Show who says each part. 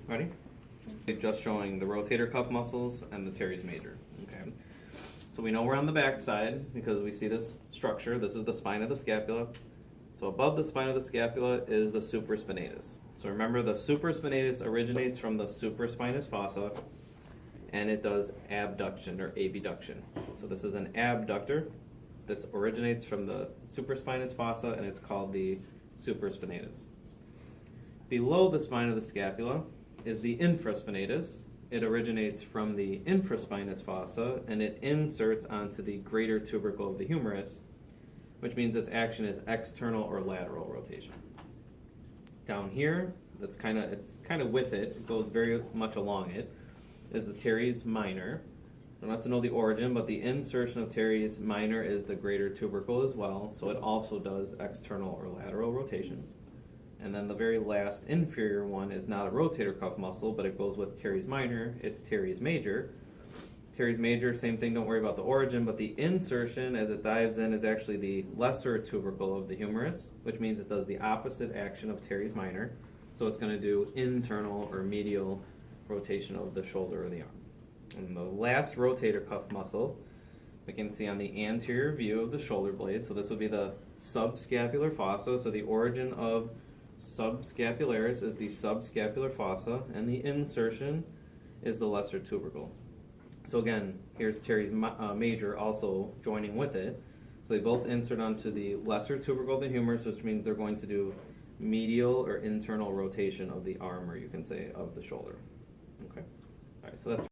Speaker 1: Ready? Just showing the rotator cuff muscles and the teres major. Okay. So we know we're on the back side because we see this structure. This is the spine of the scapula. So above the spine of the scapula is the supraspinatus. So remember, the supraspinatus originates from the supraspinous fossa, and it does abduction or abduction. So this is an abductor. This originates from the supraspinous fossa, and it's called the supraspinatus. Below the spine of the scapula is the infraspinatus. It originates from the infraspinous fossa, and it inserts onto the greater tubercle of the humerus, which means its action is external or lateral rotation. Down here, it's kind of with it. It goes very much along it. Is the teres minor. Don't have to know the origin, but the insertion of teres minor is the greater tubercle as well, so it also does external or lateral rotations. And then the very last inferior one is not a rotator cuff muscle, but it goes with teres minor. It's teres major. Teres major, same thing, don't worry about the origin, but the insertion as it dives in is actually the lesser tubercle of the humerus, which means it does the opposite action of teres minor. So it's going to do internal or medial rotation of the shoulder or the arm. And the last rotator cuff muscle we can see on the anterior view of the shoulder blade. So this would be the subscapular fossa. So the origin of subscapularis is the subscapular fossa, and the insertion is the lesser tubercle. So again, here's teres major also joining with it. So they both insert onto the lesser tubercle of the humerus, which means they're going to do medial or internal rotation of the arm, or you can say of the shoulder. Okay. All right, so that's